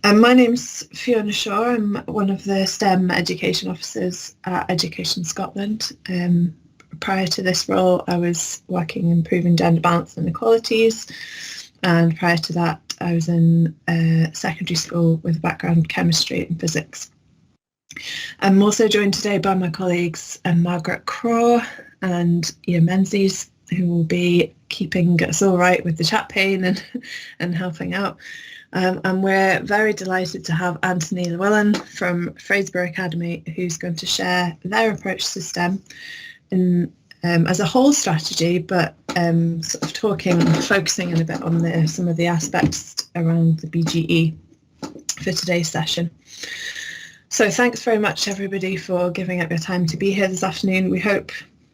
My name's Fiona Shaw. I'm one of the STEM education officers at Education Scotland. Prior to this role, I was working improving gender balance and inequalities, and prior to that, I was in secondary school with a background in chemistry and physics. I'm also joined today by my colleagues Margaret Craw and Ian Menzies, who will be keeping us all right with the chat pane and helping out. And we're very delighted to have Anthony Llewellyn from Fraserburgh Academy, who's going to share their approach to STEM in, as a whole strategy, but sort of focusing a bit on some of the aspects around the BGE for today's session. So thanks very much, everybody, for giving up your time to be here this afternoon. We hope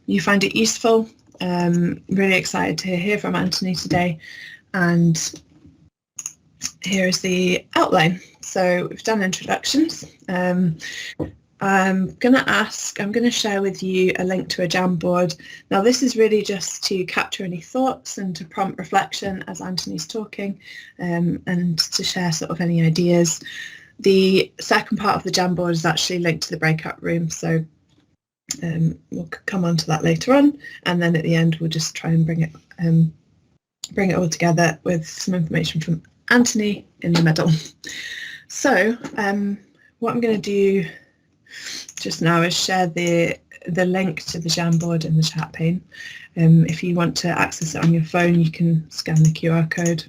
you find it useful. Really excited to hear from Anthony today, and here's the outline. So we've done introductions. I'm going to share with you a link to a Jamboard. Now this is really just to capture any thoughts and to prompt reflection as Anthony's talking, and to share sort of any ideas. The second part of the Jamboard is actually linked to the breakout room, so we'll come on to that later on, and then at the end we'll just try and bring it all together with some information from Anthony in the middle. So what I'm going to do just now is share the link to the Jamboard in the chat pane. If you want to access it on your phone, you can scan the QR code.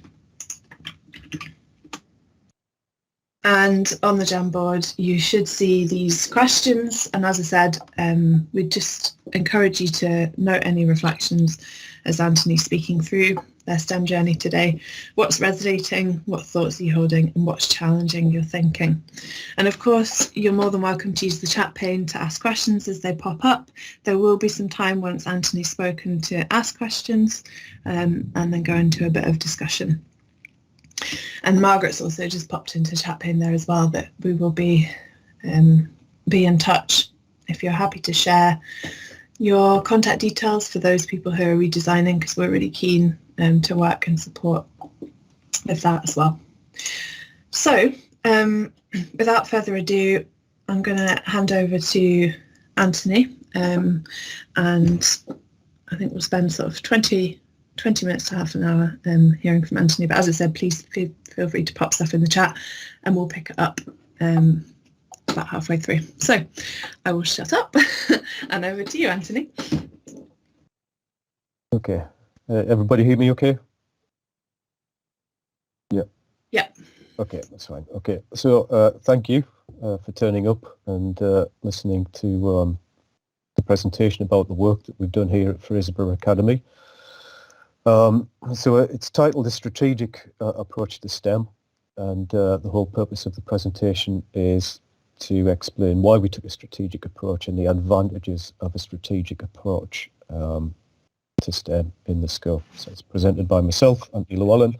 And on the Jamboard, you should see these questions. And as I said, we just encourage you to note any reflections as Anthony's speaking through their STEM journey today. What's resonating, what thoughts are you holding, and what's challenging your thinking? And of course, you're more than welcome to use the chat pane to ask questions as they pop up. There will be some time once Anthony's spoken to ask questions, and then go into a bit of discussion. And Margaret's also just popped into chat pane there as well, that we will be in touch if you're happy to share your contact details for those people who are redesigning, because we're really keen to work and support with that as well. So without further ado, I'm going to hand over to Anthony, and I think we'll spend sort of 20 minutes to half an hour hearing from Anthony. But as I said, please feel free to pop stuff in the chat and we'll pick it up about halfway through. So I will shut up and over to you, Anthony. Okay. Everybody hear me okay? Yeah. Yeah. Okay, that's fine. Okay, so thank you for turning up and listening to the presentation about the work that we've done here at Fraserburgh Academy. So it's titled A Strategic Approach to STEM, and the whole purpose of the presentation is to explain why we took a strategic approach and the advantages of a strategic approach to STEM in the school. So it's presented by myself, Anthony Llewellyn,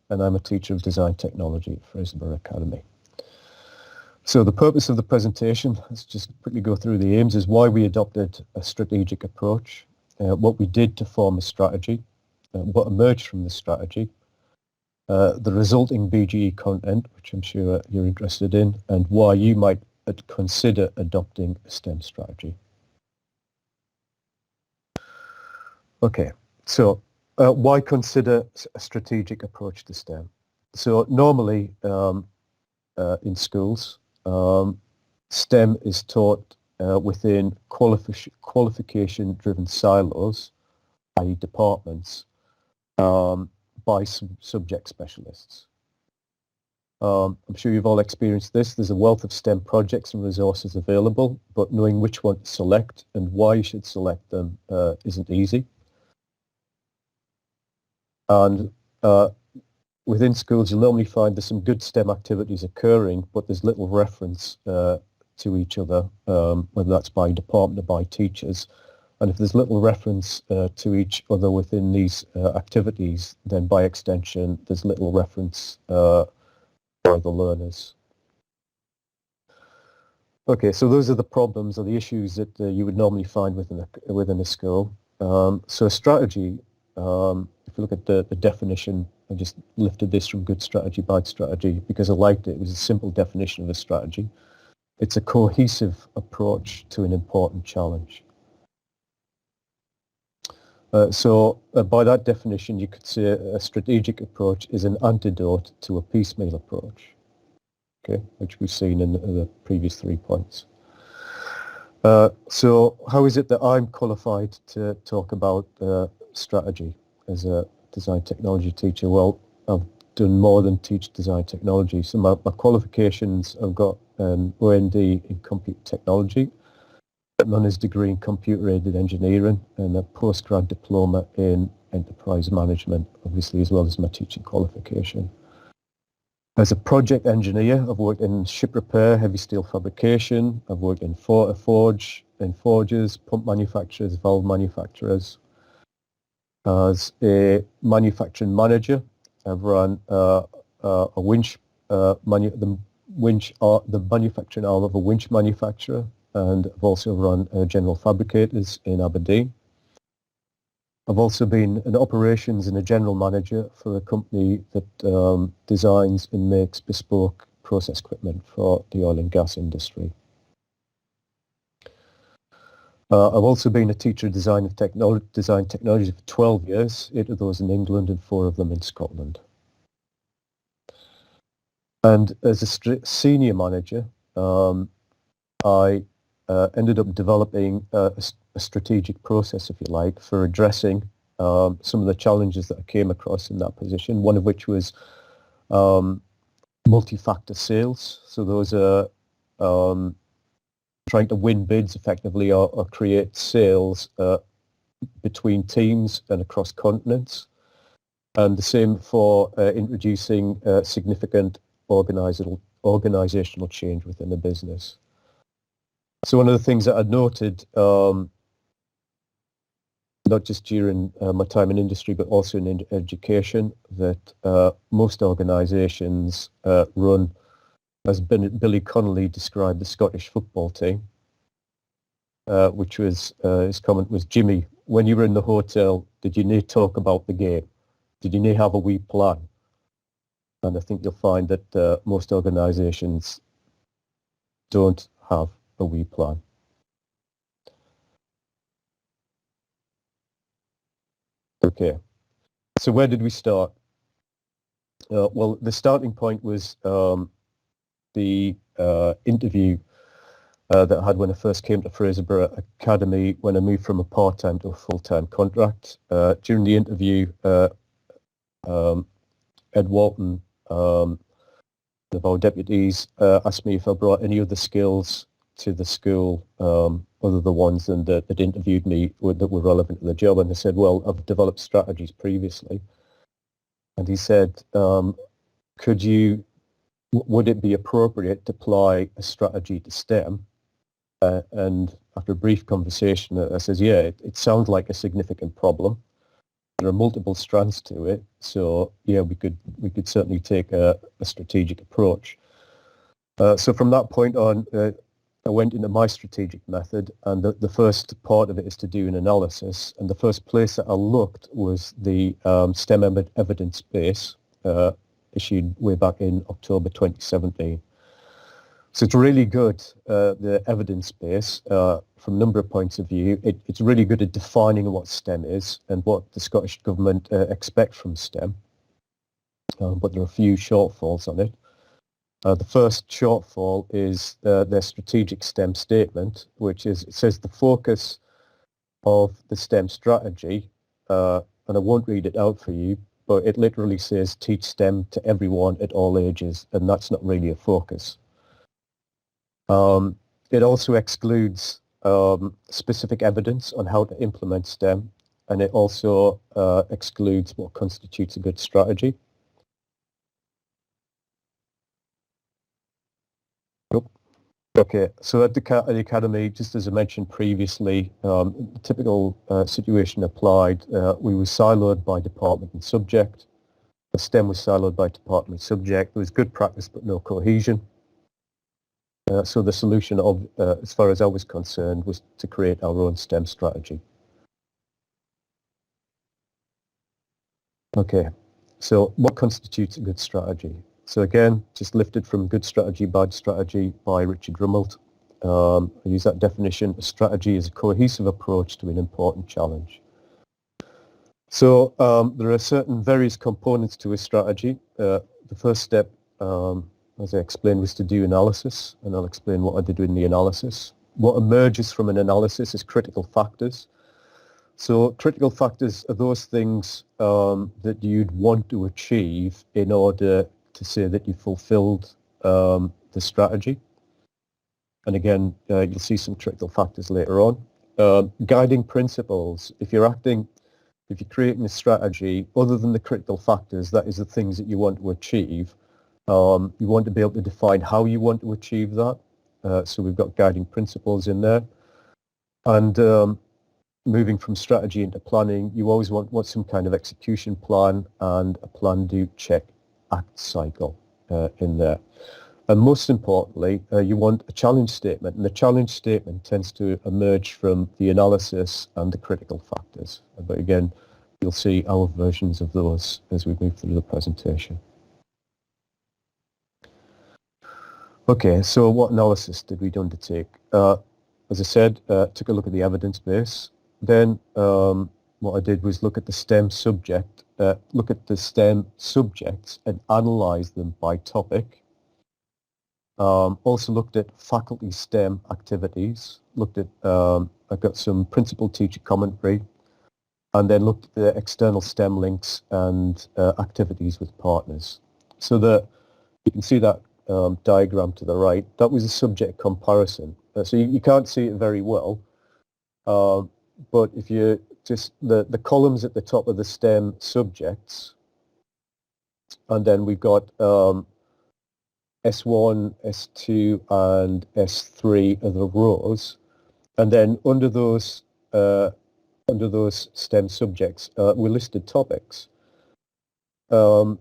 and I'm a teacher of design technology at Fraserburgh Academy. So the purpose of the presentation, let's just quickly go through the aims, is why we adopted a strategic approach, what we did to form a strategy, what emerged from the strategy, the resulting BGE content, which I'm sure you're interested in, and why you might consider adopting a STEM strategy. Okay, so why consider a strategic approach to STEM? So normally in schools, STEM is taught within qualification-driven silos, i.e. departments, by subject specialists. I'm sure you've all experienced this. There's a wealth of STEM projects and resources available, but knowing which one to select and why you should select them isn't easy. And within schools, you'll normally find there's some good STEM activities occurring, but there's little reference to each other, whether that's by department or by teachers. And if there's little reference to each other within these activities, then by extension, there's little reference for the learners. Okay, so those are the problems or the issues that you would normally find within a school. So a strategy, if you look at the definition I just lifted this from Good Strategy, Bad Strategy because I liked it. It was a simple definition of a strategy. It's a cohesive approach to an important challenge. So by that definition, you could say a strategic approach is an antidote to a piecemeal approach, okay, which we've seen in the previous 3 points. So how is it that I'm qualified to talk about strategy as a design technology teacher? Well, I've done more than teach design technology. So my qualifications, I've got an OND in computer technology, an honours degree in computer-aided engineering, and a postgrad diploma in enterprise management, obviously, as well as my teaching qualification. As a project engineer, I've worked in ship repair, heavy steel fabrication. I've worked in forges, pump manufacturers, valve manufacturers. As a manufacturing manager, I've run a winch, the manufacturing arm of a winch manufacturer, and I've also run General Fabricators in Aberdeen. I've also been an operations and a general manager for a company that designs and makes bespoke process equipment for the oil and gas industry. I've also been a teacher of design technology for 12 years, 8 of those in England and 4 of them in Scotland. And as a senior manager, I ended up developing a strategic process, if you like, for addressing some of the challenges that I came across in that position, one of which was multi-factor sales. So those are trying to win bids effectively or create sales between teams and across continents. And the same for introducing significant organizational change within a business. So one of the things that I noted, not just during my time in industry, but also in education, that most organisations run, as Billy Connolly described, the Scottish football team, which was, his comment was, Jimmy, when you were in the hotel, did you need to talk about the game? Did you need to have a wee plan? And I think you'll find that most organisations don't have a wee plan. Okay, so where did we start? Well, the starting point was the interview that I had when I first came to Fraserburgh Academy when I moved from a part-time to a full-time contract. During the interview, Ed Walton, one of our deputies, asked me if I brought any other skills to the school other than the ones that interviewed me that were relevant to the job. And I said, well, I've developed strategies previously. And he said, would it be appropriate to apply a strategy to STEM? And after a brief conversation, I says, yeah, it sounds like a significant problem. There are multiple strands to it, so yeah, we could certainly take a strategic approach. So from that point on, I went into my strategic method, and the first part of it is to do an analysis. And the first place that I looked was the STEM evidence base, issued way back in October 2017. So it's really good, the evidence base, from a number of points of view. It's really good at defining what STEM is and what the Scottish Government expect from STEM. But there are a few shortfalls on it. The first shortfall is their strategic STEM statement, which is, it says the focus of the STEM strategy, and I won't read it out for you, but it literally says teach STEM to everyone at all ages, and that's not really a focus. It also excludes specific evidence on how to implement STEM, and it also excludes what constitutes a good strategy. Okay, so at the Academy, just as I mentioned previously, the typical situation applied, we were siloed by department and subject. The STEM was siloed by department and subject. There was good practice but no cohesion. So the solution, as far as I was concerned, was to create our own STEM strategy. Okay, So what constitutes a good strategy? So again, just lifted from Good Strategy, Bad Strategy by Richard Rumelt. I use that definition. A strategy is a cohesive approach to an important challenge. So there are certain various components to a strategy. The first step, as I explained, was to do analysis, and I'll explain what I did in the analysis. What emerges from an analysis is critical factors. So critical factors are those things that you'd want to achieve in order to say that you fulfilled the strategy. And again, you'll see some critical factors later on. Guiding principles. If you're creating a strategy, other than the critical factors, that is the things that you want to achieve. You want to be able to define how you want to achieve that. So we've got guiding principles in there. And moving from strategy into planning, you always want some kind of execution plan and a plan, do, check, act cycle in there. And most importantly, you want a challenge statement, and the challenge statement tends to emerge from the analysis and the critical factors. But again, you'll see our versions of those as we move through the presentation. Okay, so what analysis did we undertake? As I said, took a look at the evidence base. Then what I did was look at the STEM subjects and analyse them by topic. Also looked at faculty STEM activities. I got some principal teacher commentary, and then looked at the external STEM links and activities with partners. So you can see that diagram to the right. That was a subject comparison. So you can't see it very well. But if you just, the columns at the top of the STEM subjects, and then we've got S1, S2, and S3 are the rows, and then under those STEM subjects, we listed topics. So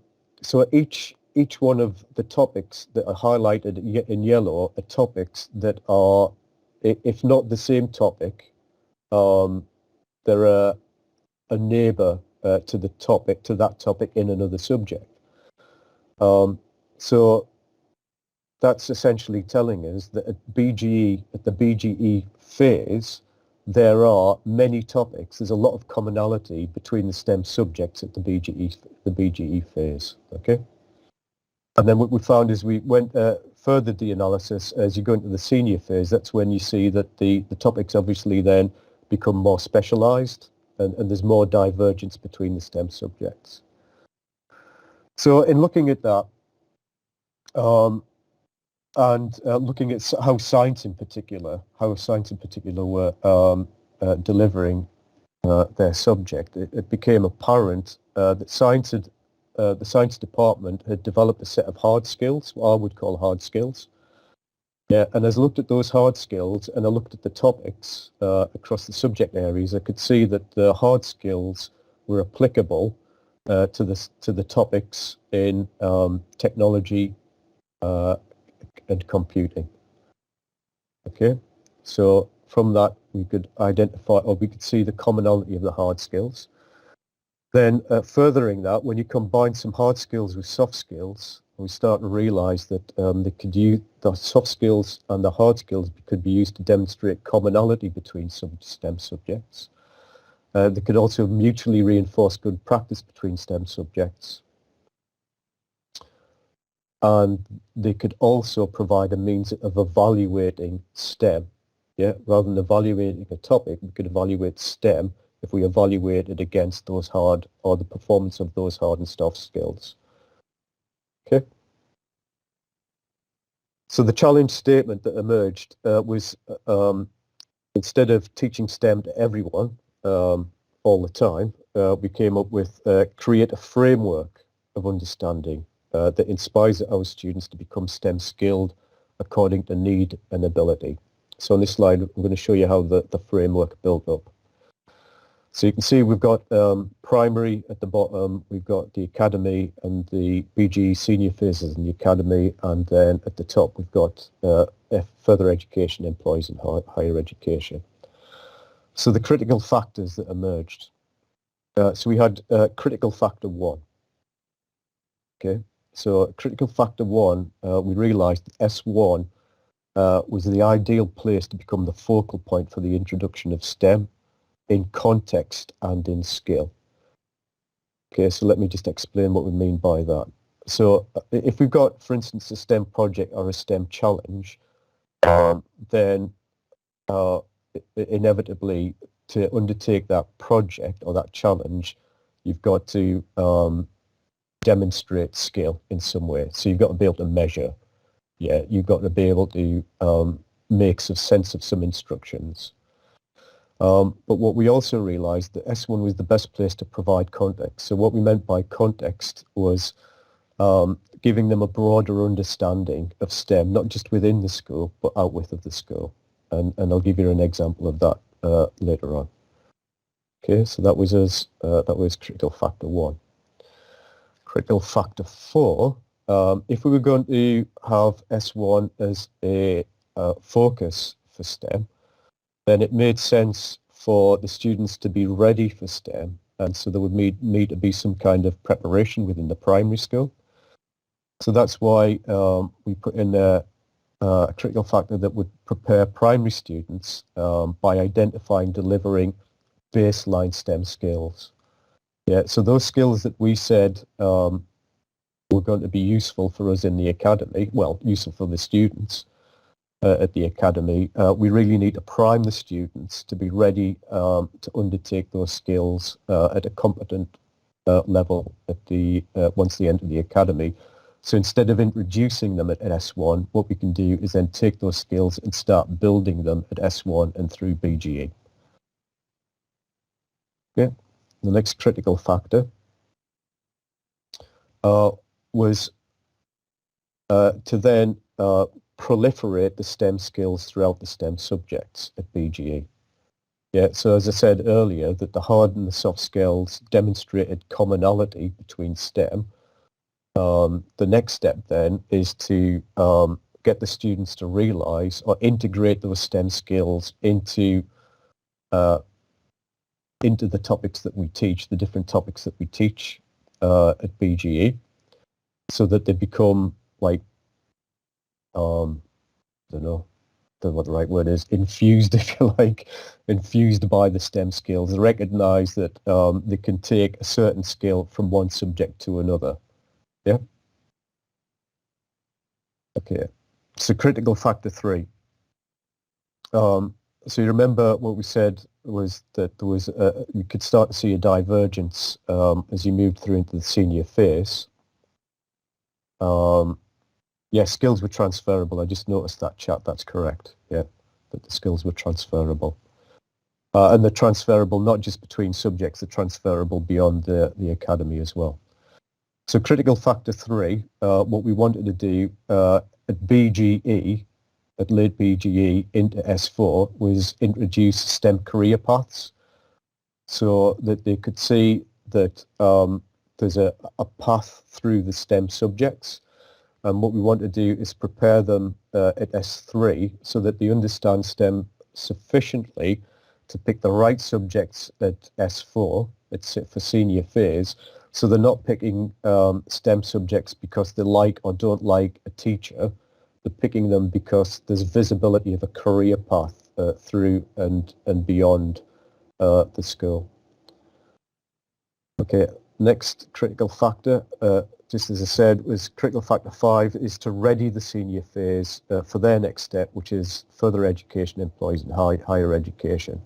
each one of the topics that are highlighted in yellow are topics that are, if not the same topic, they're a neighbour to that topic in another subject. So that's essentially telling us that at the BGE phase, there are many topics. There's a lot of commonality between the STEM subjects at the BGE phase. Okay. And then what we found is we went furthered the analysis as you go into the senior phase. That's when you see that the topics obviously then become more specialised, and there's more divergence between the STEM subjects. So in looking at that, and looking at how science in particular were delivering their subject, it became apparent that the science department had developed a set of hard skills, what I would call hard skills. Yeah, and as I looked at those hard skills and I looked at the topics across the subject areas, I could see that the hard skills were applicable to the topics in technology and computing. Okay, so from that we could identify, or we could see the commonality of the hard skills. Then furthering that, when you combine some hard skills with soft skills, we start to realise that the soft skills and the hard skills could be used to demonstrate commonality between some STEM subjects. They could also mutually reinforce good practice between STEM subjects. And they could also provide a means of evaluating STEM. Yeah, rather than evaluating a topic, we could evaluate STEM if we evaluate it against those hard, or the performance of those hard and soft skills. Okay. So the challenge statement that emerged was instead of teaching STEM to everyone all the time, we came up with create a framework of understanding that inspires our students to become STEM skilled according to need and ability. So on this slide, I'm going to show you how the framework built up. So you can see we've got primary at the bottom, we've got the academy and the BGE senior phases in the academy, and then at the top we've got further education, employees and higher education. So the critical factors that emerged. So we had critical factor 1. Okay, so critical factor 1, we realised that S1 was the ideal place to become the focal point for the introduction of STEM in context and in skill. Okay, so let me just explain what we mean by that. So if we've got, for instance, a STEM project or a STEM challenge, then inevitably to undertake that project or that challenge, you've got to demonstrate skill in some way. So you've got to be able to measure. Yeah, you've got to be able to make some sense of some instructions. But what we also realised that S1 was the best place to provide context. So what we meant by context was giving them a broader understanding of STEM, not just within the school, but outwith of the school. And I'll give you an example of that later on. Okay, so that was critical factor 1. Critical factor 4, if we were going to have S1 as a focus for STEM, then it made sense for the students to be ready for STEM, and so there would need to be some kind of preparation within the primary school. So that's why we put in a critical factor that would prepare primary students by identifying, delivering baseline STEM skills. Yeah, so those skills that we said were going to be useful for us in the academy, well, useful for the students at the academy, we really need to prime the students to be ready to undertake those skills at a competent level at the once they enter the academy. So instead of introducing them at S1, what we can do is then take those skills and start building them at S1 and through BGE. Okay. The next critical factor was to then proliferate the STEM skills throughout the STEM subjects at BGE. Yeah, so as I said earlier, that the hard and the soft skills demonstrated commonality between STEM. The next step then is to get the students to realise or integrate those STEM skills into the topics that we teach, the different topics that we teach at BGE, so that they become like, I don't know what the right word is, infused, if you like, infused by the STEM skills. They recognise that they can take a certain skill from one subject to another. Yeah? Okay. So critical factor 3. So you remember what we said was that there was you could start to see a divergence as you moved through into the senior phase. Yeah, skills were transferable. I just noticed that, chat. That's correct. Yeah, that the skills were transferable. And they're transferable not just between subjects, they're transferable beyond the academy as well. So critical factor 3, what we wanted to do at BGE, at late BGE into S4, was introduce STEM career paths so that they could see that there's a path through the STEM subjects. And what we want to do is prepare them at S3 so that they understand STEM sufficiently to pick the right subjects at S4, for senior phase, so they're not picking STEM subjects because they like or don't like a teacher. They're picking them because there's visibility of a career path through and beyond the school. Okay, next critical factor, just as I said, was critical factor 5 is to ready the senior phase for their next step, which is further education, employees and higher education.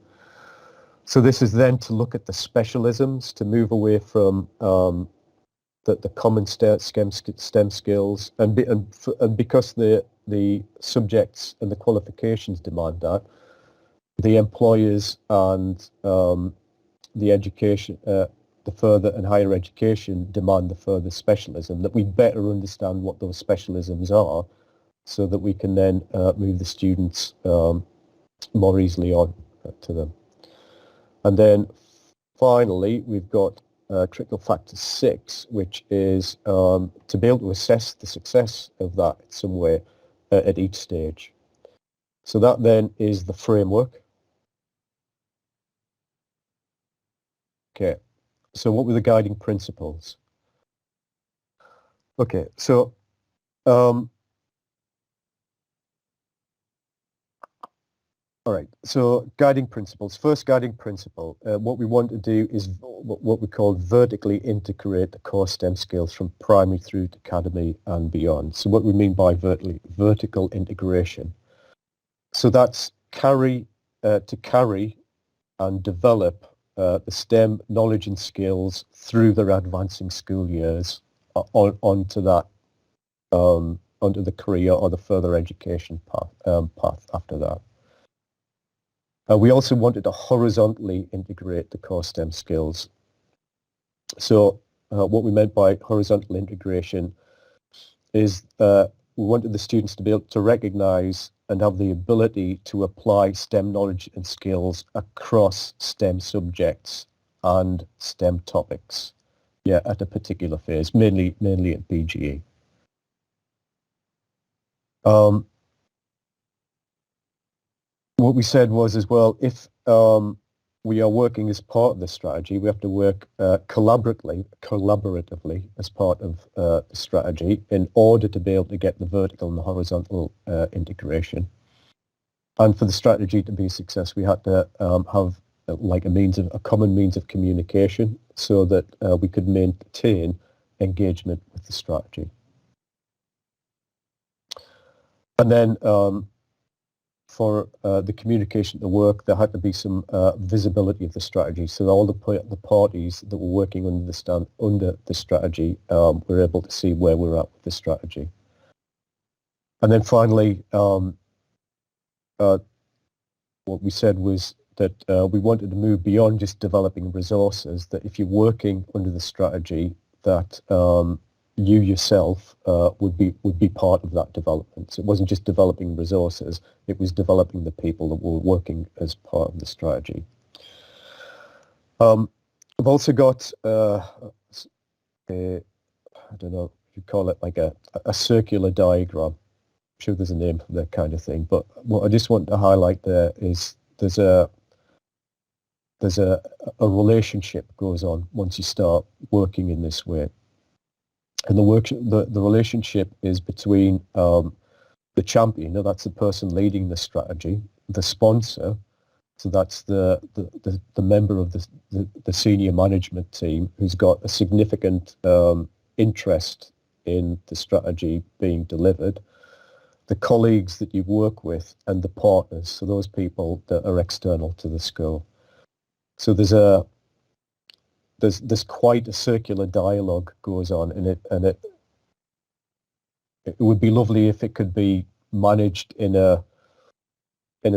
So this is then to look at the specialisms, to move away from the common STEM skills, and because the subjects and the qualifications demand that, the employers and the education, the further and higher education demand the further specialism, that we better understand what those specialisms are so that we can then move the students more easily on to them. And then finally, we've got critical factor 6, which is to be able to assess the success of that in some way at each stage. So that then is the framework. Okay, so what were the guiding principles? Okay, so all right, so guiding principles. First guiding principle, what we want to do is what we call vertically integrate the core STEM skills from primary through to academy and beyond. So what we mean by vertical integration. So that's carry and develop the STEM knowledge and skills through their advancing school years onto the career or the further education path after that. We also wanted to horizontally integrate the core STEM skills. So what we meant by horizontal integration is we wanted the students to be able to recognize and have the ability to apply STEM knowledge and skills across STEM subjects and STEM topics, at a particular phase, mainly at BGE. What we said was as well, if we are working as part of the strategy, we have to work collaboratively as part of the strategy in order to be able to get the vertical and the horizontal integration. And for the strategy to be a success, we had to have a common means of communication so that we could maintain engagement with the strategy. And then for the communication to work, there had to be some visibility of the strategy, so all the parties that were working under the strategy were able to see where we're at with the strategy. And then finally, what we said was that we wanted to move beyond just developing resources, that if you're working under the strategy, that you yourself would be part of that development. So it wasn't just developing resources, it was developing the people that were working as part of the strategy. I've also got I don't know if you call it like a circular diagram. I'm sure there's a name for that kind of thing, but what I just want to highlight there is there's a relationship goes on once you start working in this way. And the relationship is between the champion, that's the person leading the strategy, the sponsor, so that's the member of the senior management team who's got a significant interest in the strategy being delivered, the colleagues that you work with, and the partners, so those people that are external to the school. So there's quite a circular dialogue goes on in it, and it would be lovely if it could be managed in a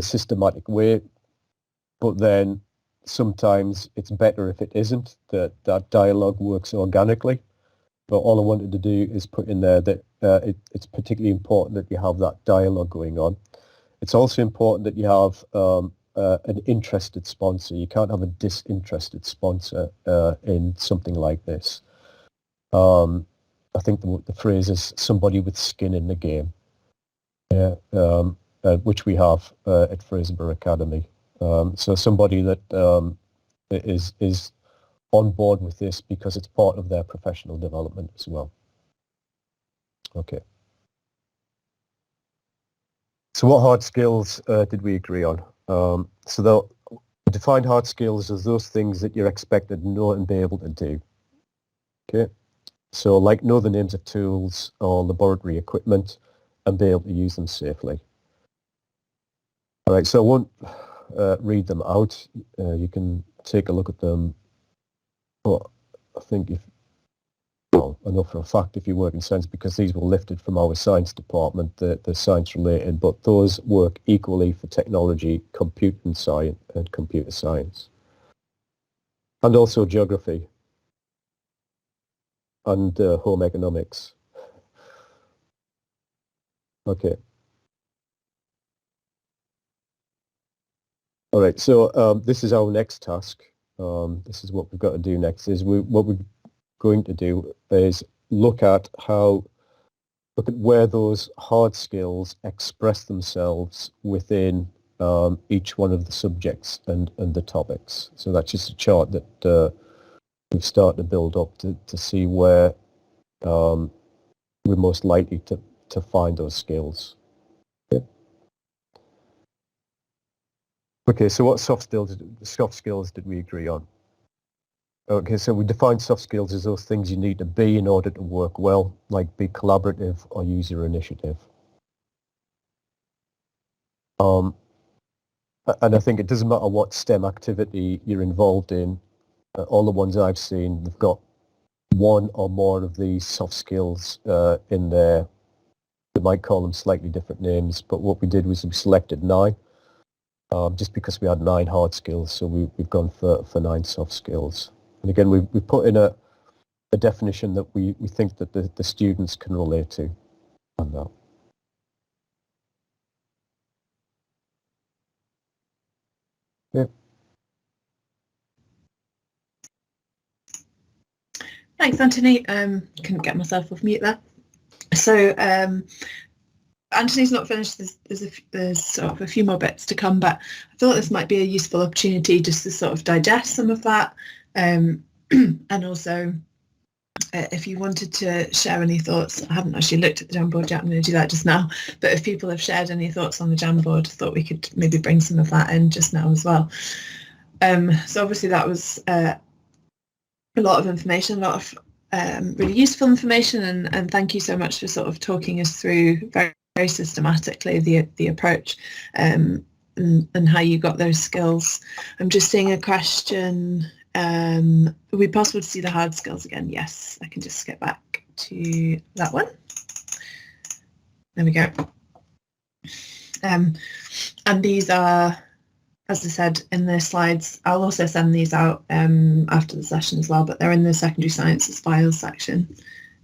systematic way, but then sometimes it's better if it isn't, that dialogue works organically. But all I wanted to do is put in there that it's particularly important that you have that dialogue going on. It's also important that you have an interested sponsor. You can't have a disinterested sponsor in something like this. I think the phrase is somebody with skin in the game, which we have at Fraserburgh Academy. So somebody that is on board with this because it's part of their professional development as well. Okay. So what hard skills did we agree on? So the defined hard skills as those things that you're expected to know and be able to do. Okay. So like know the names of tools or laboratory equipment and be able to use them safely. All right, so I won't read them out. You can take a look at them. But I think I know for a fact if you work in science, because these were lifted from our science department, they're science related, but those work equally for technology, computer science, and also geography and home economics. Okay. All right, so this is our next task. This is what we've got to do next. What we're going to do is look at where those hard skills express themselves within each one of the subjects and the topics. So that's just a chart that we've started to build up to see where we're most likely to find those skills. Okay, so what soft skills did we agree on? Okay, so we defined soft skills as those things you need to be in order to work well, like be collaborative or use your initiative. And I think it doesn't matter what STEM activity you're involved in, all the ones I've seen, they've got one or more of these soft skills in there. We might call them slightly different names, but what we did was we selected 9, just because we had 9 hard skills, so we've gone for 9 soft skills. And again, we put in a definition that we think that the students can relate to on that. Yeah. Thanks, Anthony. Couldn't get myself off mute there. So Anthony's not finished. There's sort of a few more bits to come, but I thought this might be a useful opportunity just to sort of digest some of that. And also, if you wanted to share any thoughts, I haven't actually looked at the Jamboard yet, I'm going to do that just now, but if people have shared any thoughts on the Jamboard, I thought we could maybe bring some of that in just now as well. So obviously that was a lot of information, a lot of really useful information, and thank you so much for sort of talking us through very systematically the approach and how you got those skills. I'm just seeing a question. Would it be possible to see the hard skills again? Yes, I can just skip back to that one. There we go. And these are, as I said in the slides, I'll also send these out after the session as well, but they're in the secondary sciences files section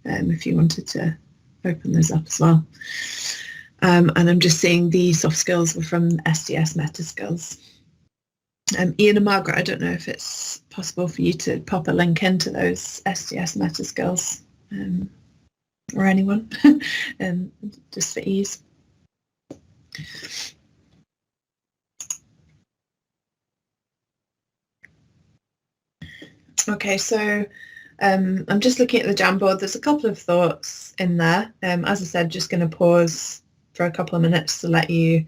if you wanted to open those up as well. And I'm just seeing the soft skills were from SDS Meta Skills. Ian and Margaret, I don't know if it's possible for you to pop a link into those SDS Meta Skills, or anyone, just for ease. Okay, so I'm just looking at the Jamboard. There's a couple of thoughts in there. As I said, just going to pause for a couple of minutes to let you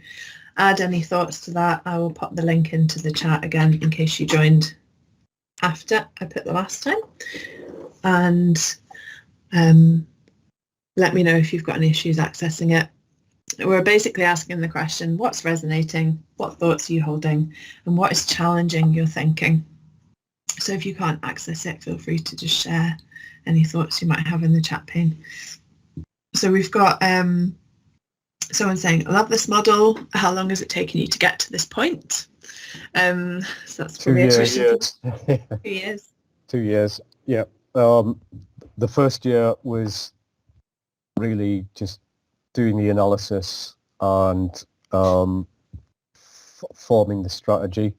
add any thoughts to that. I will pop the link into the chat again in case you joined after I put the last time. And let me know if you've got any issues accessing it. We're basically asking the question, what's resonating, what thoughts are you holding, and what is challenging your thinking? So if you can't access it, feel free to just share any thoughts you might have in the chat pane. So we've got someone saying, I love this model. How long has it taken you to get to this point? So that's probably 2 years. 2 years. 2 years, yeah. The first year was really just doing the analysis and forming the strategy.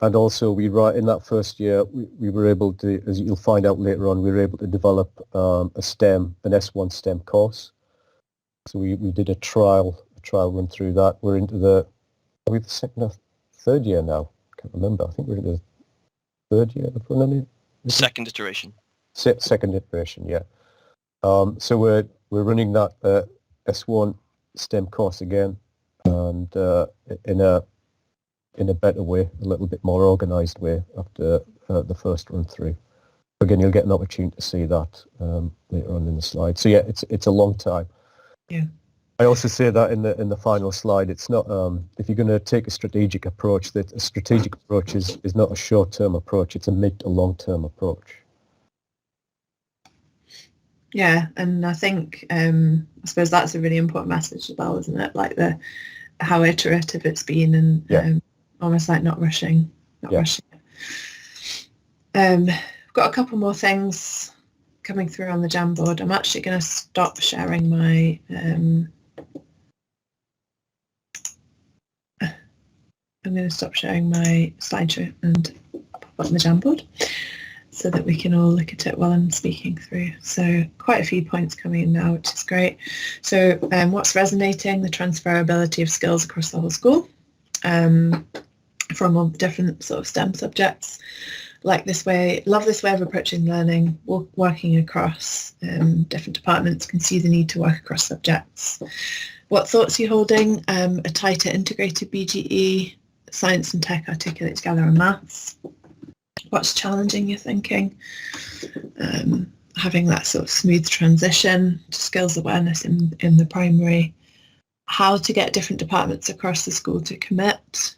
And also in that first year, we were able to, as you'll find out later on, we were able to develop an S1 STEM course. So we did a trial run through that. We're into are we the second or third year now? I can't remember. I think we're in the third year of running it. Second iteration. Second iteration, yeah. So we're running that S1 STEM course again, and in a better way, a little bit more organised way after the first run through. Again, you'll get an opportunity to see that later on in the slide. So yeah, it's a long time. Yeah. I also say that in the final slide. It's not if you're going to take a strategic approach, that a strategic approach is not a short-term approach. It's a mid to long-term approach. Yeah, and I think I suppose that's a really important message as well, isn't it? Like how iterative it's been, and yeah. Almost like not rushing. Rushing. I've got a couple more things coming through on the Jamboard. I'm actually going to stop sharing my I'm going to stop sharing my slideshow and pop up the Jamboard so that we can all look at it while I'm speaking through. So quite a few points coming in now, which is great. So what's resonating? The transferability of skills across the whole school from all the different sort of STEM subjects. love this way of approaching learning, working across different departments, can see the need to work across subjects. What thoughts are you holding? A tighter integrated BGE, science and tech articulate together, and maths. What's challenging your thinking? Having that sort of smooth transition to skills awareness in the primary. How to get different departments across the school to commit.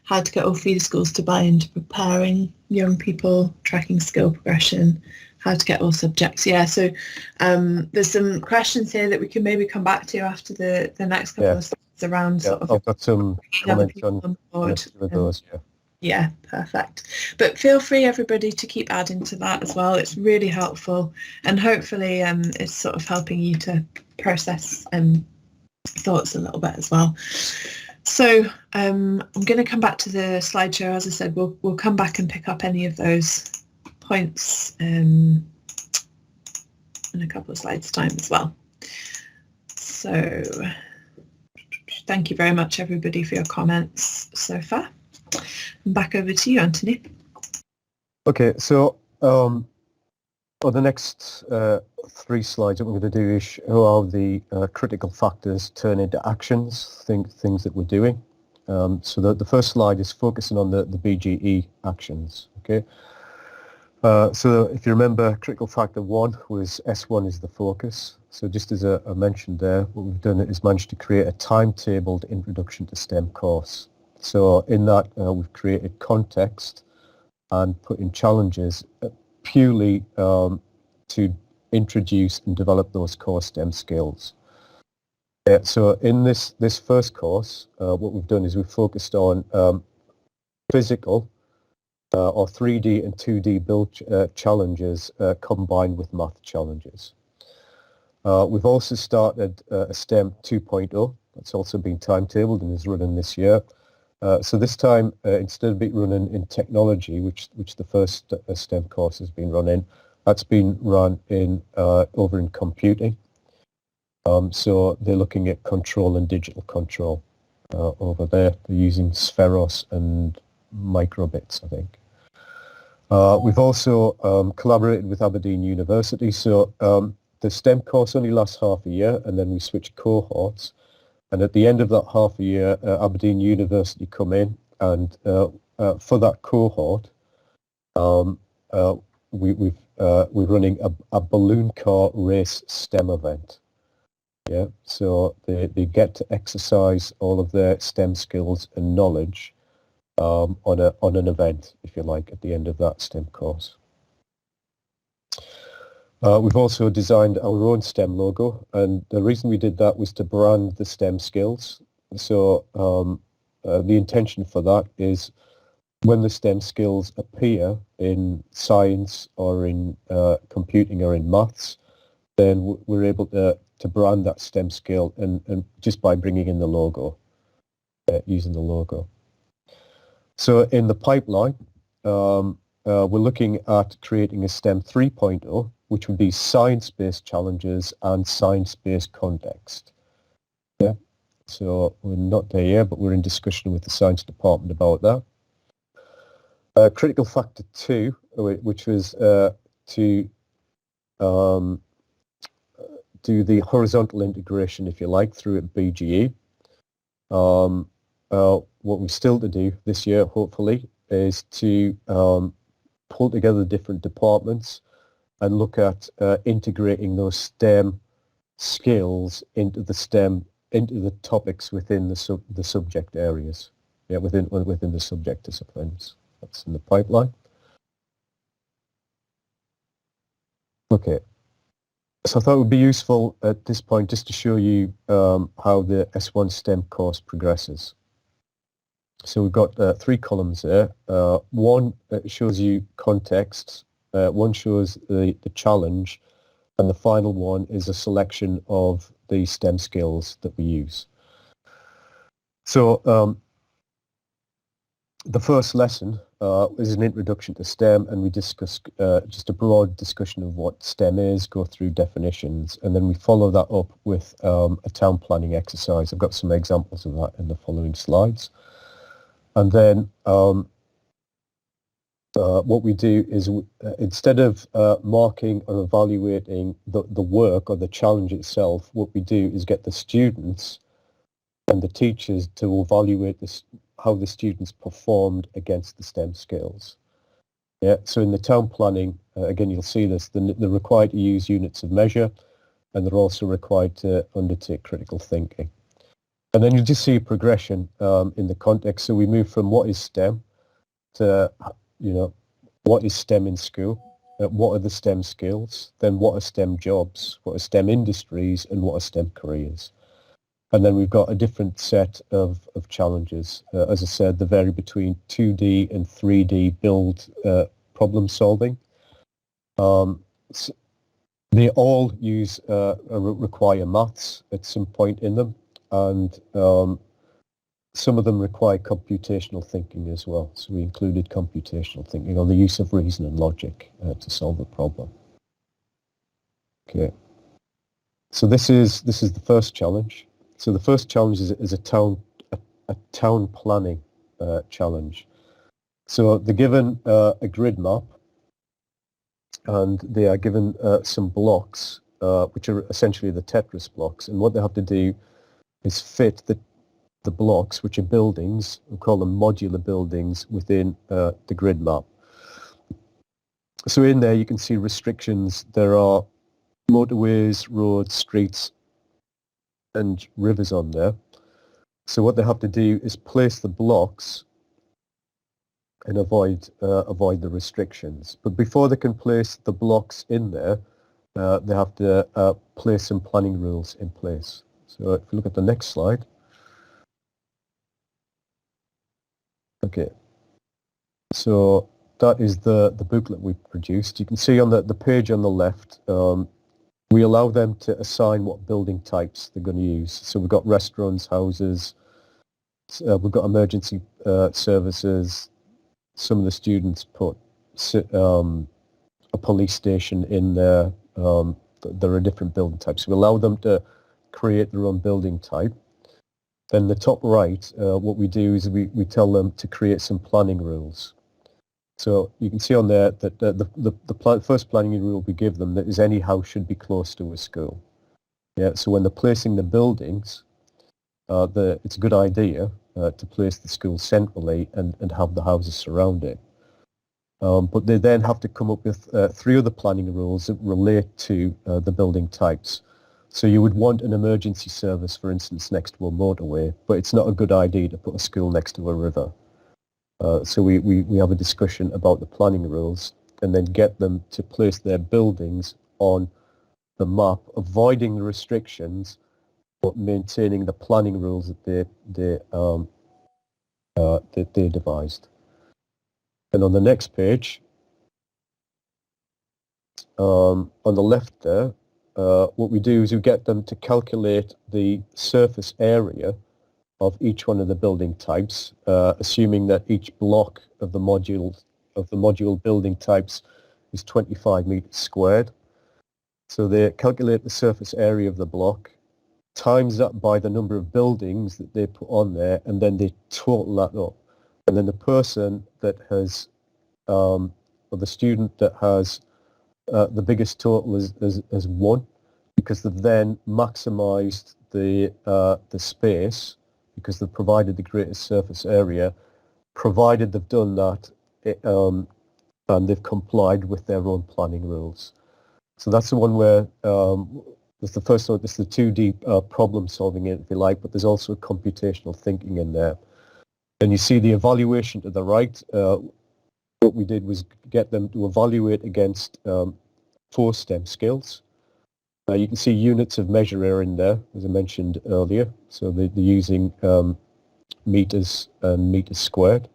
How to get all feeder schools to buy into preparing young people, tracking skill progression, how to get all subjects. Yeah, so there's some questions here that we can maybe come back to after the next couple of slides around sort of... I've got some comments on board. Those, yeah, perfect. But feel free, everybody, to keep adding to that as well. It's really helpful, and hopefully it's sort of helping you to process thoughts a little bit as well. So I'm going to come back to the slideshow. As I said, we'll come back and pick up any of those points in a couple of slides' time as well. So thank you very much, everybody, for your comments so far. Back over to you, Anthony. Okay, so on the next 3 slides, what we're going to do is show how the critical factors turn into actions, things that we're doing. So the first slide is focusing on the BGE actions. Okay. So if you remember, critical factor 1 was S1 is the focus. So just as I mentioned there, what we've done is managed to create a timetabled introduction to STEM course. So in that, we've created context and put in challenges purely to introduce and develop those core STEM skills. So in this first course, what we've done is we've focused on physical or 3D and 2D build challenges combined with math challenges. We've also started a STEM 2.0. That's also been timetabled and is running this year. So this time, instead of it running in technology, which the first STEM course has been run in, that's been run in over in computing. So they're looking at control and digital control over there. They're using Spheros and microbits, I think. We've also collaborated with Aberdeen University. So the STEM course only lasts half a year, and then we switch cohorts. And at the end of that half a year, Aberdeen University come in, and for that cohort, we're running a balloon car race STEM event. Yeah, so they get to exercise all of their STEM skills and knowledge on an event, if you like, at the end of that STEM course. We've also designed our own STEM logo, and the reason we did that was to brand the STEM skills. So the intention for that is when the STEM skills appear in science or in computing or in maths, then we're able to brand that STEM skill and just by bringing in the logo, using the logo. So in the pipeline, we're looking at creating a STEM 3.0, which would be science-based challenges and science-based context. Yeah, so we're not there yet, but we're in discussion with the science department about that. Critical factor 2, which was to do the horizontal integration, if you like, through at BGE. What we're still to do this year, hopefully, is to pull together different departments and look at integrating those STEM skills into the topics within the subject areas, yeah, within the subject disciplines. That's in the pipeline. Okay, so I thought it would be useful at this point just to show you how the S1 STEM course progresses. So we've got 3 columns there. One shows you context, one shows the challenge, and the final one is a selection of the STEM skills that we use. So the first lesson is an introduction to STEM, and we discuss just a broad discussion of what STEM is, go through definitions, and then we follow that up with a town planning exercise. I've got some examples of that in the following slides. And then what we do is instead of marking or evaluating the work or the challenge itself, what we do is get the students and the teachers to evaluate how the students performed against the STEM skills. Yeah, so in the town planning, again, you'll see this, they're required to use units of measure, and they're also required to undertake critical thinking. And then you just see a progression in the context. So we move from what is STEM to, what is STEM in school, what are the STEM skills, then what are STEM jobs, what are STEM industries, and what are STEM careers. And then we've got a different set of challenges. As I said, they vary between 2D and 3D build problem solving. They all use require maths at some point in them, and some of them require computational thinking as well. So we included computational thinking, or the use of reason and logic to solve a problem. Okay. So this is the first challenge. So the first challenge is a town planning challenge. So they're given a grid map, and they are given some blocks, which are essentially the Tetris blocks. And what they have to do is fit the blocks, which are buildings, we call them modular buildings, within the grid map. So in there you can see restrictions. There are motorways, roads, streets, and rivers on there. So what they have to do is place the blocks and avoid the restrictions. But before they can place the blocks in there, they have to place some planning rules in place. So if you look at the next slide. Okay, so that is the booklet we produced. You can see on the page on the left, we allow them to assign what building types they're going to use. So we've got restaurants, houses, we've got emergency services. Some of the students put a police station in there. There are different building types. We allow them to create their own building type. Then the top right, what we do is we tell them to create some planning rules. So you can see on there that the first planning rule we give them that is any house should be close to a school. Yeah. So when they're placing the buildings, it's a good idea to place the school centrally and have the houses surround it. But they then have to come up with 3 other planning rules that relate to the building types. So you would want an emergency service, for instance, next to a motorway, but it's not a good idea to put a school next to a river. So we have a discussion about the planning rules and then get them to place their buildings on the map, avoiding the restrictions, but maintaining the planning rules that they devised. And on the next page, on the left there, what we do is we get them to calculate the surface area of each one of the building types, assuming that each block of the module building types is 25 meters squared. So they calculate the surface area of the block, times that by the number of buildings that they put on there, and then they total that up. And then the person that has, or the student that has the biggest total is 1, because they've then maximized the space, because they've provided the greatest surface area, provided they've done that and they've complied with their own planning rules. So that's the one where that's the first one. This is the 2D problem solving, if you like, but there's also computational thinking in there. And you see the evaluation to the right. What we did was get them to evaluate against 4 STEM skills. You can see units of measure are in there, as I mentioned earlier. So they're using meters and meters squared.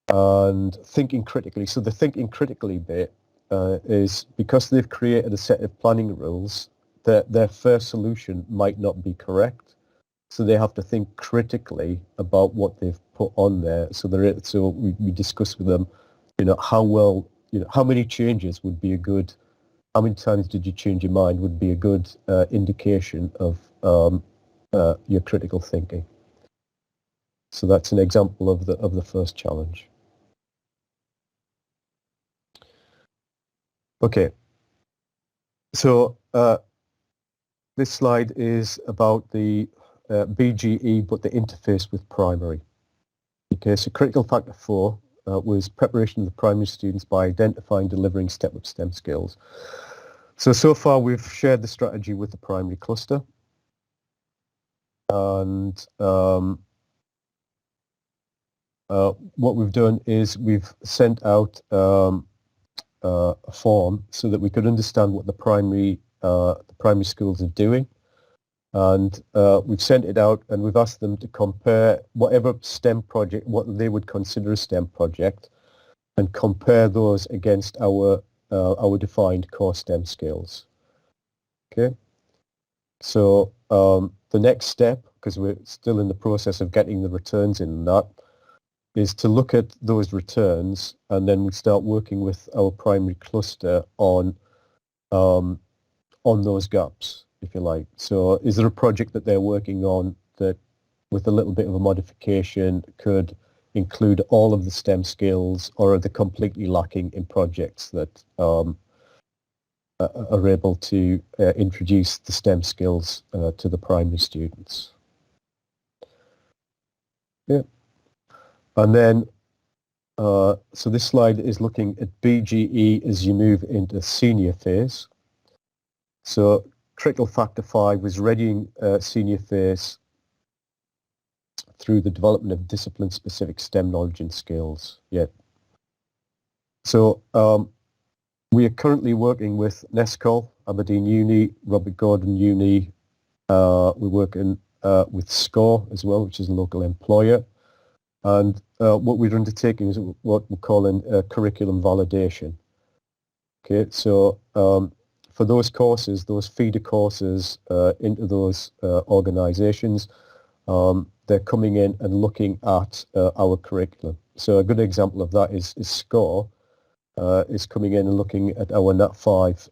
And thinking critically. So the thinking critically bit is because they've created a set of planning rules, that their first solution might not be correct. So they have to think critically about what they've put on there. So we discuss with them, how well, how many changes would be a good. How many times did you change your mind would be a good indication of your critical thinking. So that's an example of the first challenge. Okay, so this slide is about the BGE, but the interface with primary. Okay, so critical factor 4 was preparation of the primary students by identifying, delivering step-up STEM skills. So far we've shared the strategy with the primary cluster, and what we've done is we've sent out a form so that we could understand what the primary schools are doing, and we've sent it out and we've asked them to compare whatever STEM project, what they would consider a STEM project, and compare those against our defined core STEM skills. Okay, so the next step, because we're still in the process of getting the returns in and that, is to look at those returns, and then we start working with our primary cluster on those gaps, if you like. So is there a project that they're working on that, with a little bit of a modification, could include all of the STEM skills, or are they completely lacking in projects that are able to introduce the STEM skills to the primary students? Yeah. And then, so this slide is looking at BGE as you move into senior phase. So critical factor 5 was readying senior phase through the development of discipline-specific STEM knowledge and skills. Yeah. So we are currently working with NESCOL, Aberdeen Uni, Robert Gordon Uni. We're working with SCORE as well, which is a local employer. And what we're undertaking is what we're calling curriculum validation. Okay, so for those courses, those feeder courses into those organisations, they're coming in and looking at our curriculum. So a good example of that is SCORE is coming in and looking at our Nat 5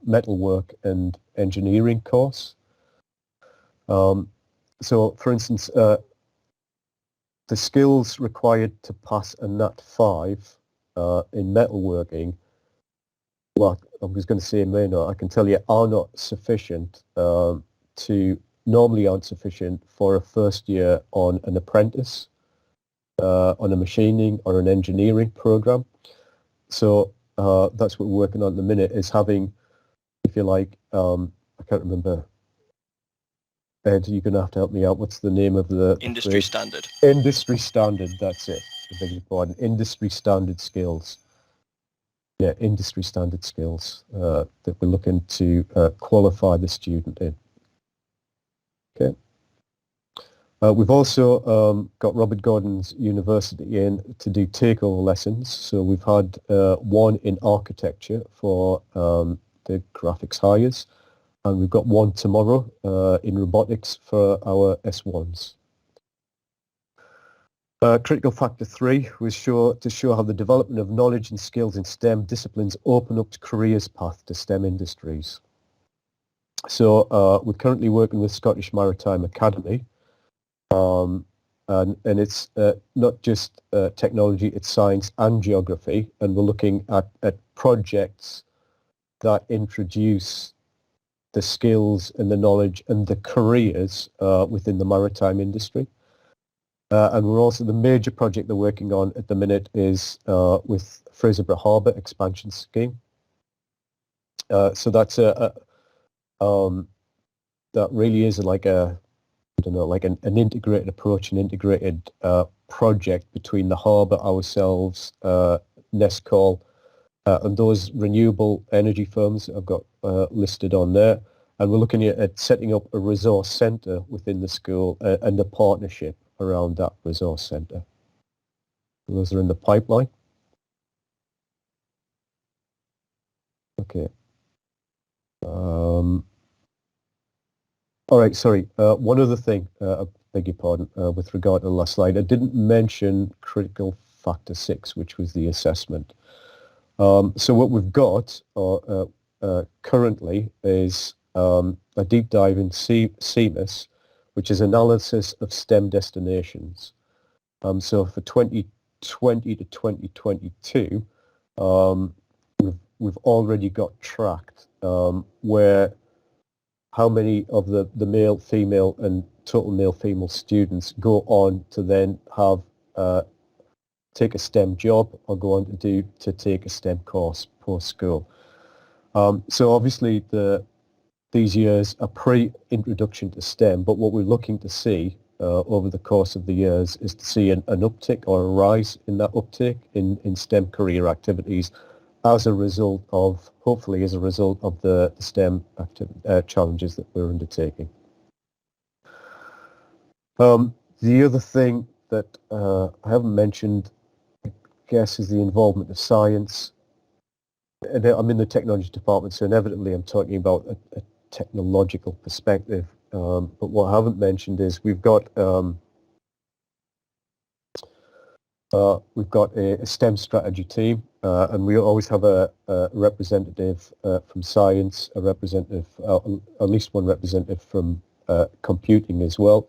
metalwork and engineering course. So for instance, the skills required to pass a Nat 5 in metalworking, well, I was going to say may not, I can tell you are not sufficient normally aren't sufficient for a first year on an apprentice, on a machining or an engineering program. So that's what we're working on at the minute, is having, if you like, I can't remember, Ed, you're going to have to help me out. What's the name of the industry standard? Industry standard, that's it. I beg your pardon. Industry standard skills. Yeah, industry standard skills that we're looking to qualify the student in. Okay. We've also got Robert Gordon's University in to do takeover lessons. So we've had one in architecture for the graphics hires, and we've got one tomorrow in robotics for our S1s. Critical factor 3 was to show how the development of knowledge and skills in STEM disciplines open up careers path to STEM industries. So we're currently working with Scottish Maritime Academy, and it's not just technology, it's science and geography, and we're looking at projects that introduce the skills and the knowledge and the careers within the maritime industry. And we're also, the major project they're working on at the minute is with Fraserburgh Harbour expansion scheme. So that's that really is like a, I don't know, like an integrated approach, an integrated project between the harbour, ourselves, NESCOL, and those renewable energy firms that I've got listed on there. And we're looking at setting up a resource centre within the school and a partnership around that resource centre. Those are in the pipeline. Okay. All right, sorry. One other thing, I beg your pardon, with regard to the last slide. I didn't mention critical factor 6, which was the assessment. So what we've got currently is a deep dive in CMIS, which is analysis of STEM destinations. So for 2020 to 2022, we've already got tracked, where how many of the male, female, and total male, female students go on to then have take a STEM job or go on to take a STEM course post-school. So obviously these years are pre-introduction to STEM, but what we're looking to see over the course of the years is to see an uptick or a rise in that uptick in STEM career activities as a result of, hopefully as a result of the STEM challenges that we're undertaking. The other thing that I haven't mentioned, I guess, is the involvement of science. And I'm in the technology department, so inevitably I'm talking about a technological perspective. But what I haven't mentioned is we've got a STEM strategy team, and we always have a representative from science, a representative, at least one representative from computing as well,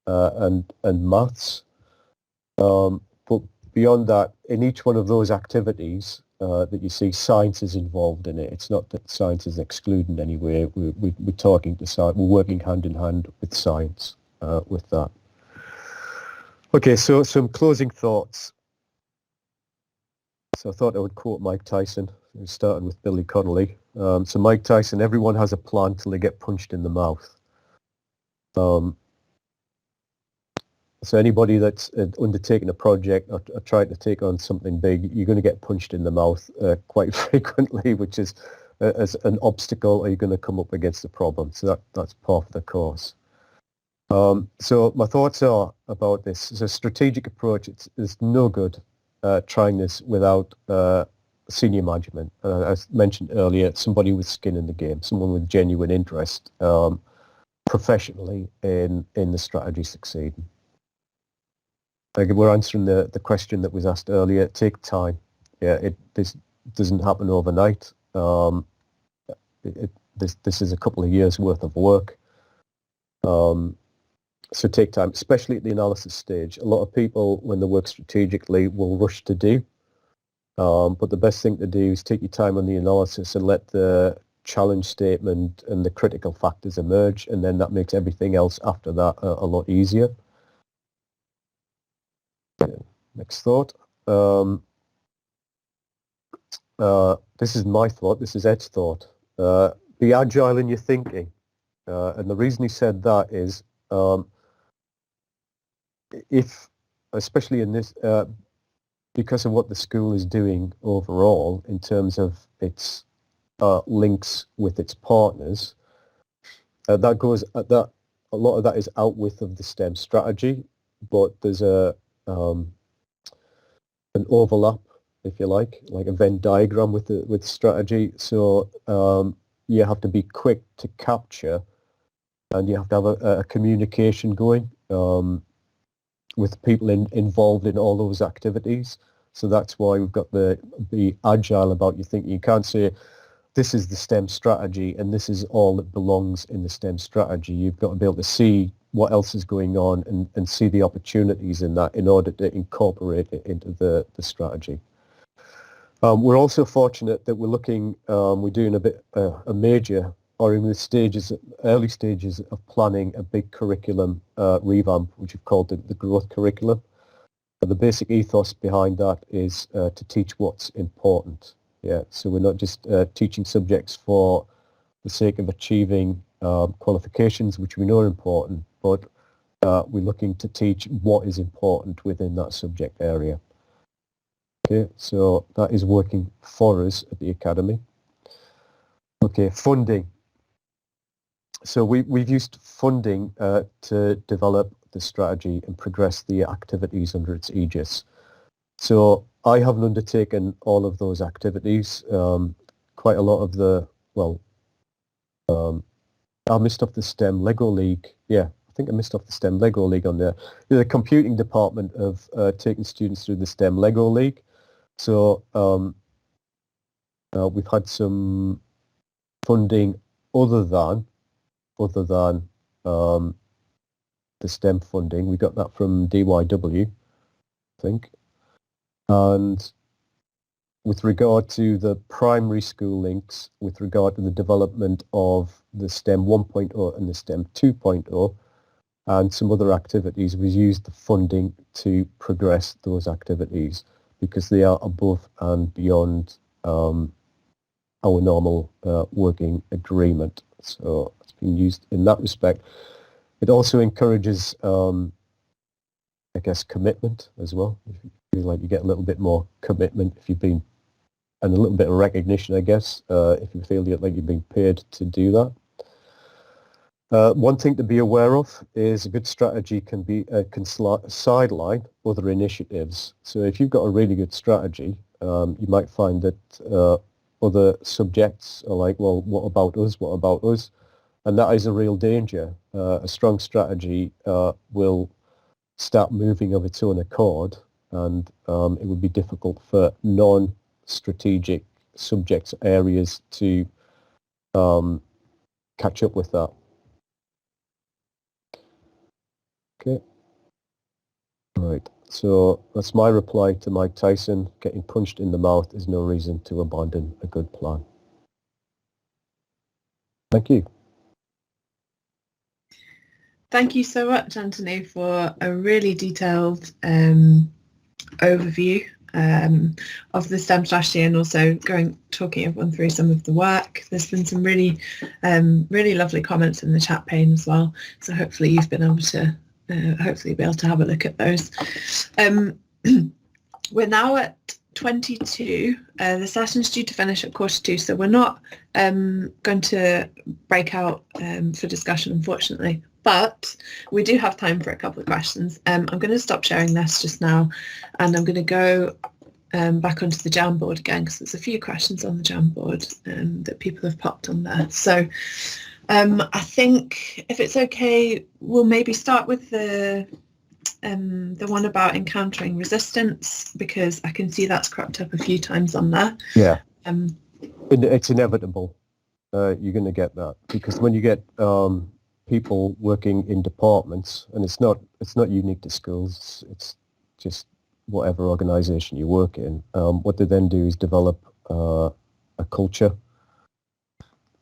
and maths. But beyond that, in each one of those activities that you see, science is involved in it. It's not that science is excluded anywhere. We're talking to science. We're working hand in hand with science with that. Okay, so some closing thoughts. So I thought I would quote Mike Tyson. We started with Billy Connolly. So Mike Tyson, everyone has a plan till they get punched in the mouth. So anybody that's undertaking a project or trying to take on something big, you're going to get punched in the mouth quite frequently, which is as an obstacle, or you're going to come up against a problem. So that's part of the course. So my thoughts are about this. It's a strategic approach. It's no good trying this without senior management. As mentioned earlier, somebody with skin in the game, someone with genuine interest professionally in the strategy succeeding. We're answering the question that was asked earlier. Take time. Yeah, this doesn't happen overnight. This is a couple of years worth of work. So take time, especially at the analysis stage. A lot of people, when they work strategically, will rush to do. But the best thing to do is take your time on the analysis and let the challenge statement and the critical factors emerge, and then that makes everything else after that a lot easier. Next thought. This is my thought. This is Ed's thought. Be agile in your thinking. And the reason he said that is if, especially in this, because of what the school is doing overall in terms of its links with its partners, that goes that a lot of that is out with of the STEM strategy, but there's an overlap, if you like a Venn diagram with strategy. So you have to be quick to capture, and you have to have a communication going with people involved in all those activities. So that's why we've got the be agile about your thinking. You can't say this is the STEM strategy and this is all that belongs in the STEM strategy. You've got to be able to see what else is going on and see the opportunities in that in order to incorporate it into the strategy. We're also fortunate that we're doing a major, or in the early stages of planning a big curriculum revamp, which we've called the growth curriculum. But the basic ethos behind that is to teach what's important. Yeah, so we're not just teaching subjects for the sake of achieving qualifications, which we know are important, but we're looking to teach what is important within that subject area. Okay, so that is working for us at the Academy. Okay, funding. So we've used funding to develop the strategy and progress the activities under its aegis. So I haven't undertaken all of those activities. Quite a lot of I missed off the STEM Lego League. Yeah, I think I missed off the STEM Lego League on there. The computing department of taking students through the STEM Lego League. So we've had some funding other than the STEM funding. We got that from DYW, I think. And with regard to the primary school links, with regard to the development of the STEM 1.0 and the STEM 2.0, and some other activities, we've used the funding to progress those activities because they are above and beyond our normal working agreement. So it's been used in that respect. It also encourages, I guess, commitment as well. If you feel like you get a little bit more commitment if you've been, and a little bit of recognition, I guess, if you feel like you've been paid to do that. One thing to be aware of is a good strategy can sideline other initiatives. So if you've got a really good strategy, you might find that other subjects are like, well, what about us? What about us? And that is a real danger. A strong strategy will start moving of its own accord, and it would be difficult for non-strategic subjects areas to catch up with that. Okay. Right. So that's my reply to Mike Tyson. Getting punched in the mouth is no reason to abandon a good plan. Thank you. Thank you so much, Anthony, for a really detailed overview of the STEM strategy, and also talking everyone through some of the work. There's been some really lovely comments in the chat pane as well. So hopefully you've been able to have a look at those. We're now at 22. The session's due to finish at 2:45, so we're not going to break out for discussion, unfortunately. But we do have time for a couple of questions. I'm going to stop sharing this just now, and I'm going to go back onto the Jamboard again, because there's a few questions on the Jamboard that people have popped on there. So I think, if it's okay, we'll maybe start with the one about encountering resistance, because I can see that's cropped up a few times on there. Yeah, it's inevitable. You're going to get that, because when you get people working in departments, and it's not unique to schools, it's just whatever organisation you work in, what they then do is develop a culture.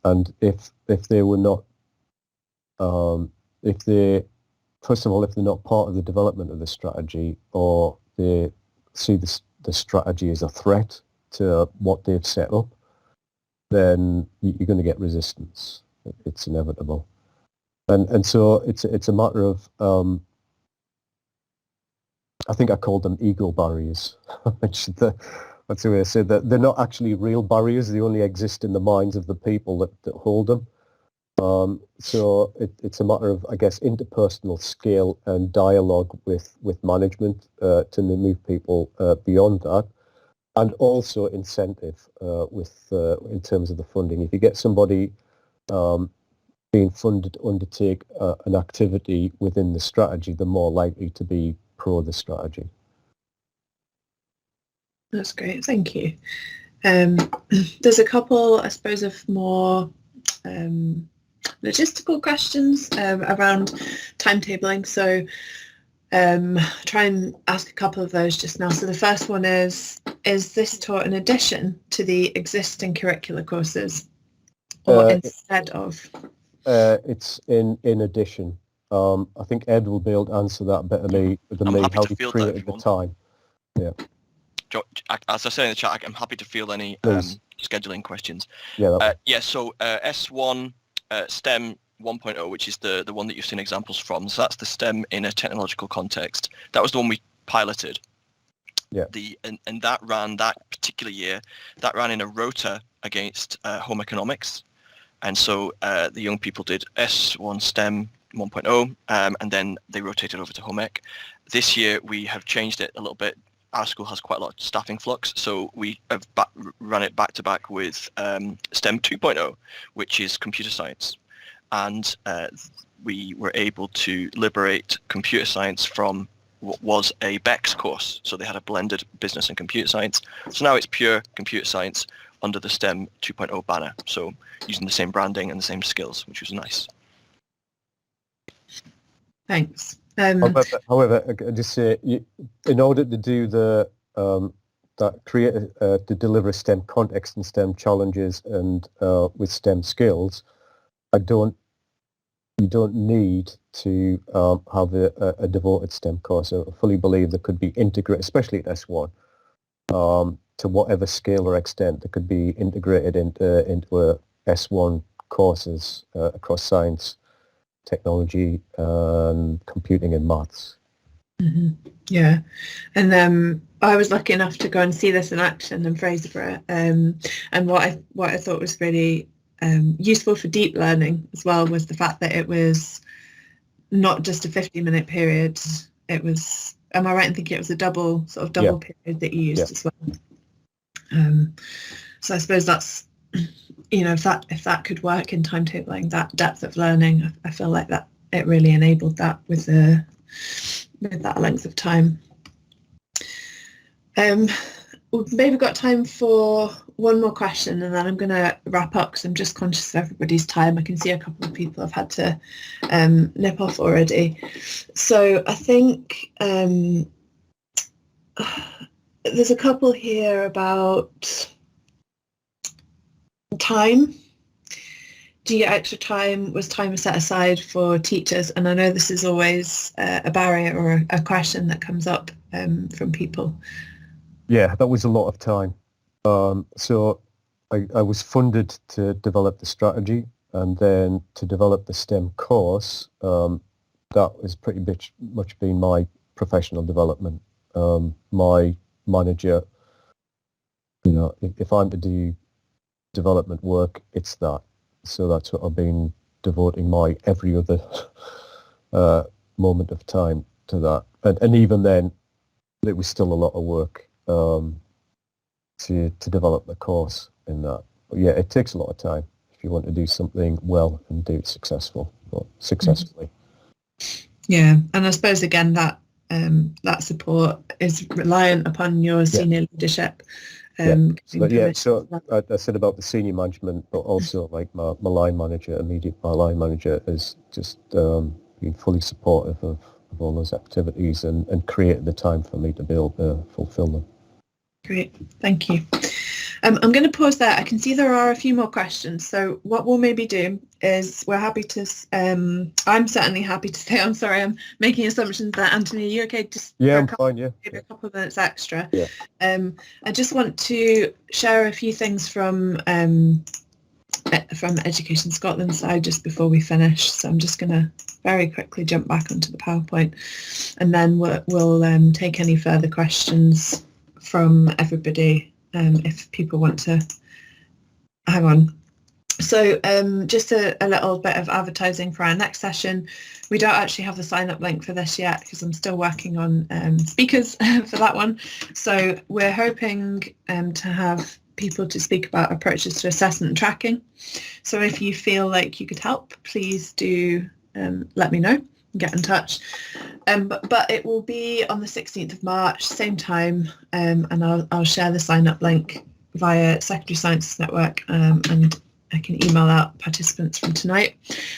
And if they were not, if they're not part of the development of the strategy, or they see the strategy as a threat to what they've set up, then you're going to get resistance. It's inevitable. And so it's a matter of, I think I called them ego barriers. That's the way I said that. They're not actually real barriers. They only exist in the minds of the people that hold them. So it's a matter of, I guess, interpersonal skill and dialogue with management to move people beyond that, and also incentive in terms of the funding. If you get somebody being funded to undertake an activity within the strategy, they're more likely to be pro the strategy. That's great, thank you. There's a couple, I suppose, of more logistical questions around timetabling. So try and ask a couple of those just now. So the first one is this taught in addition to the existing curricular courses, or instead of? It's in addition. I think Ed will be able to answer that better than me, how he created the time. Yeah. As I say in the chat, I'm happy to field any scheduling questions. Yeah. So S1 STEM 1.0, which is the one that you've seen examples from. So that's the STEM in a technological context. That was the one we piloted. Yeah. And that ran that particular year. That ran in a rota against home economics. And so the young people did S1 STEM 1.0, and then they rotated over to home ec. This year we have changed it a little bit. Our school has quite a lot of staffing flux, so we have run it back to back with STEM 2.0, which is computer science. And we were able to liberate computer science from what was a BEX course. So they had a blended business and computer science. So now it's pure computer science under the STEM 2.0 banner. So using the same branding and the same skills, which was nice. Thanks. However, I just say, in order to do the that create to deliver STEM context and STEM challenges and with STEM skills, you don't need to have a devoted STEM course. I fully believe that could be integrated, especially at S1, to whatever scale or extent that could be integrated into a S1 courses across science, technology, computing and maths. Mm-hmm. Yeah, and I was lucky enough to go and see this in action in Fraserburgh, and what I thought was really useful for deep learning as well was the fact that it was not just a 50-minute period. It was, am I right in thinking it was a double period that you used as well? So I suppose that's, if that could work in timetabling, that depth of learning, I feel like that it really enabled that with that length of time. We've maybe got time for one more question, and then I'm going to wrap up because I'm just conscious of everybody's time. I can see a couple of people have had to nip off already. So I think there's a couple here about time. Do you get extra time? Was time set aside for teachers? And I know this is always a barrier or a question that comes up from people. Yeah, that was a lot of time. So I was funded to develop the strategy, and then to develop the STEM course. That was pretty much been my professional development. My manager, if I'm to do development work, it's that. So that's what I've been devoting my every other moment of time to that. And even then, it was still a lot of work to develop the course in that. But yeah, it takes a lot of time if you want to do something well and do it successfully. Yeah, and I suppose again that support is reliant upon your senior leadership. So I said about the senior management, but also like my line manager, my line manager is just been fully supportive of all those activities and created the time for me to be able to fulfill them. Great, thank you. I'm going to pause there. I can see there are a few more questions. So what we'll maybe do is we're happy to, I'm certainly happy to stay on. Sorry, I'm making assumptions there. Anthony, are you okay? I'm fine, yeah. Maybe a couple of minutes extra. Yeah. I just want to share a few things from Education Scotland side just before we finish. So I'm just going to very quickly jump back onto the PowerPoint, and then we'll take any further questions from everybody if people want to hang on. So just a little bit of advertising for our next session. We don't actually have the sign-up link for this yet because I'm still working on speakers for that one. So we're hoping to have people to speak about approaches to assessment and tracking. So if you feel like you could help, please do let me know. Get in touch. But it will be on the 16th of March, same time, and I'll share the sign-up link via Secondary Sciences Network, and I can email out participants from tonight.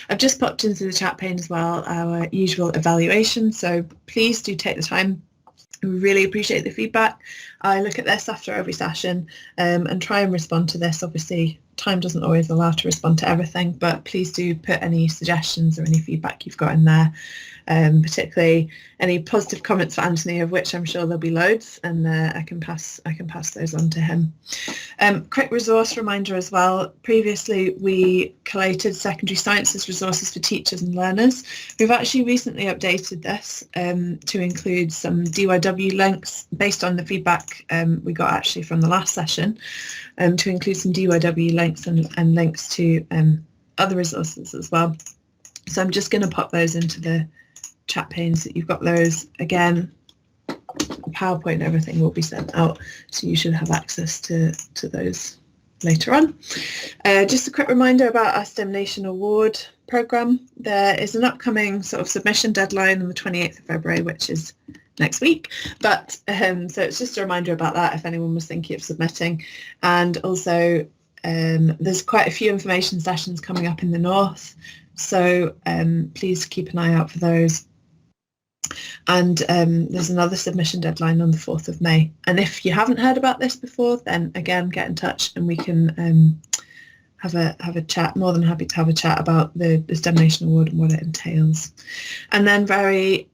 I've just popped into the chat pane as well our usual evaluation, so please do take the time. We really appreciate the feedback. I look at this after every session and try and respond to this. Obviously, time doesn't always allow to respond to everything, but please do put any suggestions or any feedback you've got in there, particularly any positive comments for Anthony, of which I'm sure there'll be loads, and I can pass those on to him. Quick resource reminder as well. Previously, we collated secondary sciences resources for teachers and learners. We've actually recently updated this to include some DYW links based on the feedback we got actually from the last session, to include some DYW links and links to other resources as well. So I'm just going to pop those into the chat pane so that you've got those. Again, PowerPoint and everything will be sent out, so you should have access to those later on. Just a quick reminder about our STEM Nation Award programme. There is an upcoming sort of submission deadline on the 28th of February, which is next week, but so it's just a reminder about that if anyone was thinking of submitting. And also there's quite a few information sessions coming up in the north, so please keep an eye out for those. And there's another submission deadline on the 4th of May. And if you haven't heard about this before, then again, get in touch and we can have a chat. More than happy to have a chat about the STEM Nation Award and what it entails. And then very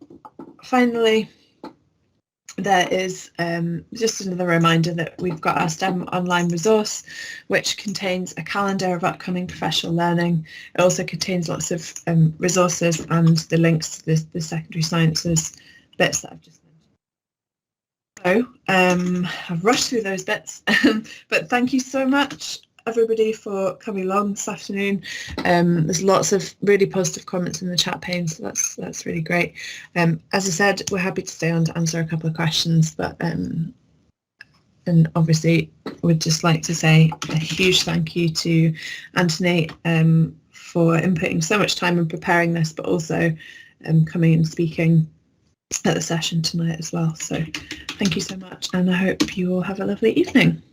finally, there is just another reminder that we've got our STEM online resource, which contains a calendar of upcoming professional learning. It also contains lots of resources and the links to the secondary sciences bits that I've just mentioned. So I've rushed through those bits, but thank you so much, everybody, for coming along this afternoon. There's lots of really positive comments in the chat pane, so that's really great. As I said, we're happy to stay on to answer a couple of questions, but and obviously would just like to say a huge thank you to Anthony for inputting so much time and preparing this, but also coming and speaking at the session tonight as well. So thank you so much, and I hope you all have a lovely evening.